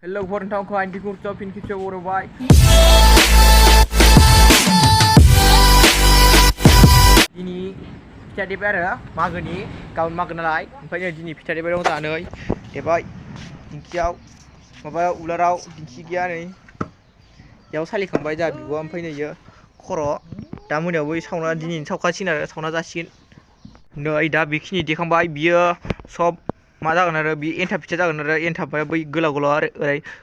Hello nontonखौ आंनि गुरजों फिन खेबसेबाव बरायबाय। दिनै फिथा देबाय आरो मागोनि गाबोन मागो नालाय ओमफ्राय नै दिनै फिथा देबाय दं जानो देबाय दिंखियाव माबा उलाराव दिंखि गैया नै बेयाव सालिखांबाय जा बिब'आ ओमफ्राय नै इयो खर' दा मोनायावबो सावना दिनै सावखासिगोन आरो सावना जासिगोन नै दा बेखिनि देखांबाय बियो सब मा जागोन आरो बे एन्थाब फिथा जागोन आरो एन्थाबा बै गोलाव गोलाव आरो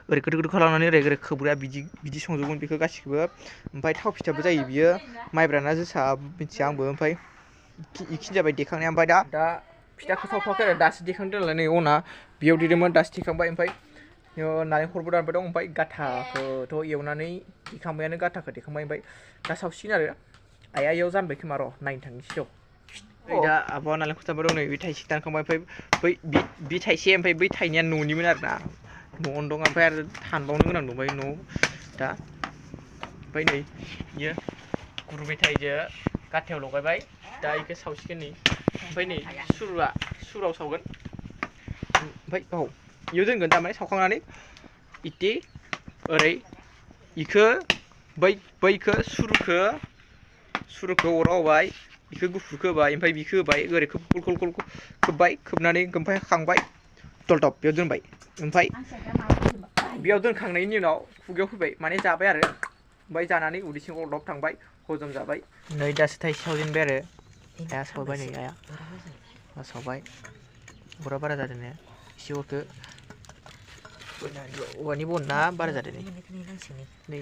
ओरै गोदो गोदो खालामनानै ओरै खोबग्रा बिदि संजोबगोन बेखौ गासिखौबो ओमफ्राय थाव फिथाबो जायो बियो माइब्राना जोसा मिथिया आंबो ओमफ्राय इखिनि जाबाय देखांनाया ओमफ्राय दा फिथाखौ सावथ'वाखै आरो दासो देखांदों नालाय नै अना बेयाव देदोंमोन दासो देखांबाय ओमफ्राय नारेंखलबो दानबाय दं ओमफ्राय गाथाखौथ' एवनानै देखांबायानो गाथाखौ देखांबाय ओमफ्य दा सावसिगोन आरो आइया इयाव जानबाय खोमा र' नायनो थांनोसै र' दा आब'आ नालेंखर दानबाय दं नै बे थाइसे दानखांबाय ओमफ्राय बै थाइसे ओमफ्राय बै थाइनैया न'निमोन आरो ना न'आवनो दं ओमफ्राय आरो हानबावनो गोनां दंबाय न'आव दा ओमफ्राय नै बियो गुर मेथाइजों गाथायाव लगायबाय दा बेखौ सावसिगोन नै ओमफ्राय नै सुराव सावगोन ओमफ्राय इयाव दोनगोन थारमाने सावखांनानै इदि ओरै इखो बैखो सुरुखौ अराव होबाय इखो गुफुरखौ होबाय ओमफ्राय बिखौ होबाय ओरै कल खोब्बाय खोबनानै ओमफ्राय खांबाय दलदब बेयाव दोनबाय ओमफ्राय बेयाव दोनखांनायनि उनाव खुगायाव फैबाय माने जाबाय आरो ओमफ्राय जानानै उदै सिङाव अरदब थांबाय हजम जाबाय नै दासो थाइसे सावजेनबाय आरो दा सावबाय नै आइया सावबाय अरा बारा जादों ने एसे अरखो औवानि बन ना बारा जादों नै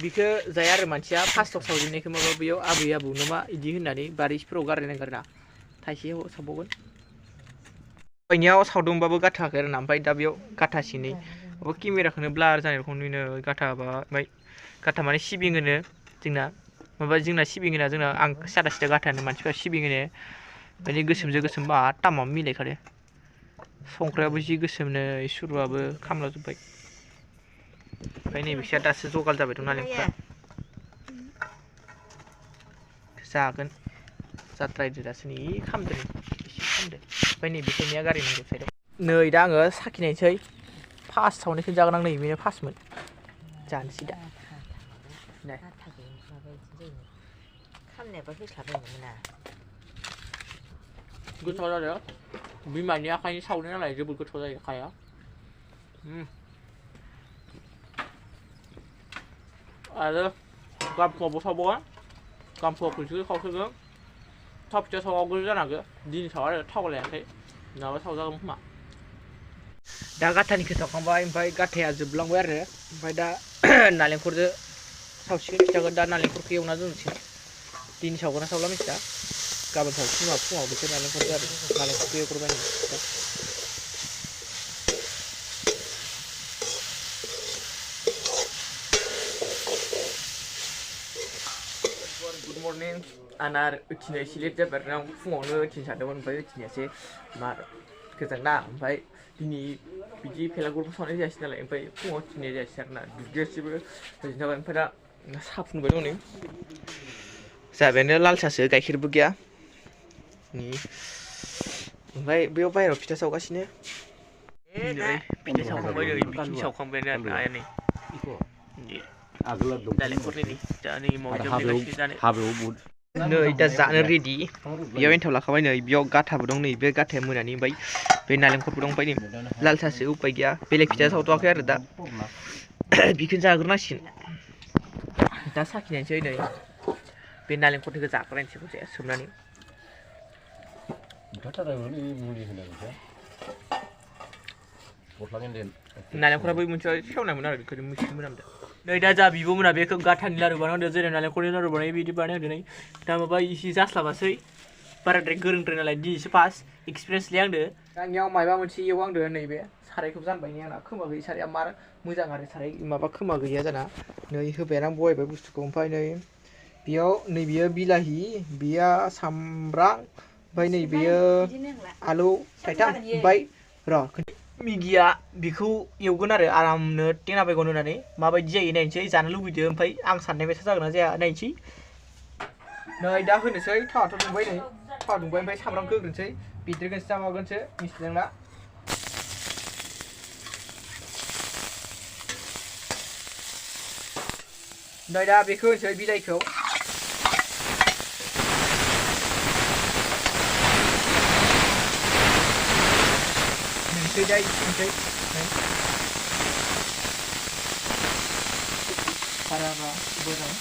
बिखौ जाया आरो मानसिया फार्स्टआव सावजेननायखौ माबा बेयाव आबै आबौ नामा इदि होननानै बारिफोराव गारनांगोन आरोना थाइसे सावबावगोन बयनियाव सावदोंबाबो गाथाखै आरोना ओमफ्राय दा बेयाव गाथासिनै माबा केमेराखौनो ब्लार जानाय रखम नुयो गाथाबा ओमफ्राय गाथा माने सिबिं होनो जोंना सिबिं होना जोंना आं सादा सिदा गाथा होनो मानसिफ्रा सिबिं होनो ओमफ्राय गोसोमजों गोसोम मा तामाव मिलायखादो संख्रियाबो जि गोसोमनो सुरुआबो खामलाजोब्बाय ओमफ्राय नै बिसोर दासो जगाल जाबाय दं नालेंखरा जागोन जाद्रायदो दासो नै खामदो एसे खामदो ओमफ्राय नै बेखायनिया गारि नांगौ साइडआव नै दा आङो साखिनायसै फार्स्ट सावनायखौ जागोन आं नै बेनो फार्स्टमोन जानोसै दा गोथाव जादों बिमानि आखाइनि सावनाय नालाय जोबोद गोथाव जायो आखाइया आरो गामफुआवबो सावबावगोन गामफुआव खनसे खावसोगोन थाव फिथा सावागोन जानांगौ दिनै सावा आरो थाव लायाखै नङाबा सावजागोन खोमा दा गाथानिखौ सावखांबाय ओमफ्राय गाथाया जोबलांबाय आरो ओमफ्राय दा नालेंखरजों सावसिगोन फिथाखौ दा नालेंखरखौ एवना दोनसिगोन दिनै सावगोन ना सावला मिथिया गाबोन सावसिगोन फुङाव बिसोर नालेंखरजों आरो नालेंखरखौ एवग्रोबाय गुड मर्निं आंना उथिनो एसे लेट जाबाय आरो आं फुङावनो उथिनो सानदोंमोन ओमफ्राय उथिनायासै मा गोजांना ओमफ्राय दिनै बिदि भेलागुरबो सावनाय जायासै नालाय ओमफ्राय फुङाव उथिनाय जायासै आरोना दुगैयासैबो ओरैनो जाबाय ओमफ्राय दा साहा फुदुंबाय दं नै जाबायानो लाल साहासो गाइखेरबो गैया ओमफ्राय बेयाव बाहेरायाव फिथा सावगासिनो फिथा सावखांबाय नै बिखिनि सावखांबायानो आरोना आइया नै नालेंखरनि दा नै नै दा जानो रेडि बेयाव एन्थाव लाखाबाय नै बेयाव गाथाबो दं नै बे गाथाया मोनानि ओमफ्राय बे नालेंखरबो दं ओमफ्राय नै लाल साहासो उपाय गैया बेलेग फिथा सावथ'वाखै आरो दा बेखौनो जाग्रोनांसिगोन दा साखिनायसै नै बे नालेंखरनिखौ जाग्रोनायसै खनसे सोमनानै नालेंखरा बै मोनसे सेवनायमोन आरो बेखौ मिथिनो मोनामदों नै दा जा बिब'मोना बेखौ गाथानि लारु बानायदों जेरै नालेंखरनि लारु बानायो बिदि बानायदों नै दा माबा इसे जास्लाबासै बाराद्राय गोरोंद्राय नालाय दिनैसो फार्स्ट एक्सपिरियेन्स लायांदो आंनियाव माबा मोनसे एवहांदो नैबे सारायखौ जानबाय नै आंना खोमा गैयै साराया मार मोजां आरो साराय माबा खोमा गैया जाना नै होबाय आं बहायबाय बुस्थुखौ ओमफ्राय नै बेयाव नै बियो बिलाहि बेयो सामब्राम ओमफ्राय नै बेयो आलु थाइथाम ओमफ्राय र' मिगिया बेखौ एवगोन आरो आरामनो टेङा बेगन होनानै माबायदि जायो नायनोसै जानो लुबैदो ओमफ्राय आं साननाय बायसा जागोन ना जाया नायनोसै नै दा होनोसै थावाथ' दुंबाय नै थावा दुंबाय ओमफ्राय सामब्रामखौ होग्रोनोसै बेद्रेगोनसो ना मागोनसो मिथिदोंना ओमफ्राय दा बेखौ होनोसै बिलाइखौ होनोसै दा होनोसै बाराबा मोजां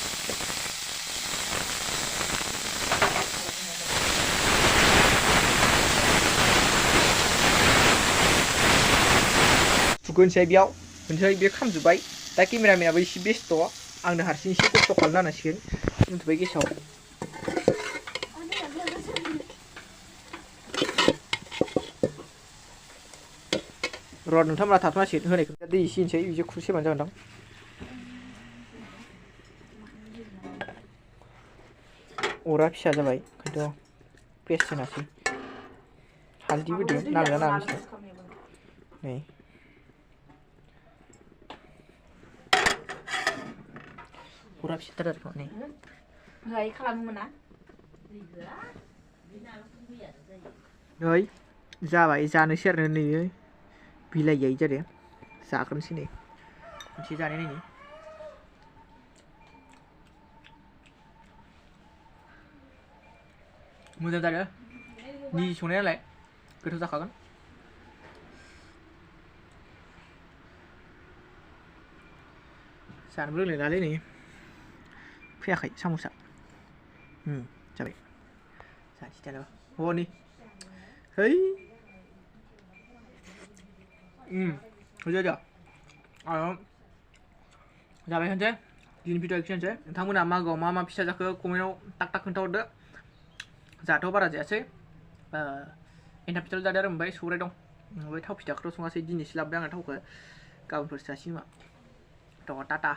फुगोनसै बेयाव होनसै बे खामजोब्बाय दा केमेरामेनाबो एसे बेस्थ' आंनो हारसिं एसे खस्थ' खालामनांसिगोन दोनथ'बाय गेसाव र' नोंथांमोना थाथ'नांसिगोन होनायखौ दै एसे होनसै बिदि खुरसेबानो जागोन दां अरा फिसा जाबाय खिन्थु पेस्ट होनासै हालदै होदों नांगोना नाङासै नै अरा फिसाथार आरो नै Rồi खालामो मोना नै जाबाय जानोसै आरो नै बिलाइ गैयै जादों जाग्रोनोसै नै खनसे जानाय नायनि मोजां जादों निजि संनाय नालाय गोथाव जाखागोन जानोबो रोंलायलालै नै फैयाखै साम'सा जाबाय जानोसै दाना हनै है जाबाय आरो जाबाय होनसै दिनै भिडिअ खिन्थानोसै नोंथांमोना मागोआव मा मा फिथा जाखो कमेन्टआव टाक टाक खोन्थाहरदो जाहाथ' बारा जायासै एन्थाब फिथाल' जादों आरो ओमफ्राय सौराय दं ओमफ्राय थाव फिथाखौथ' सङासै दिनैसो लाबोबाय आङो थावखौ गाबोनफोरसो जासिगोन मा टाटा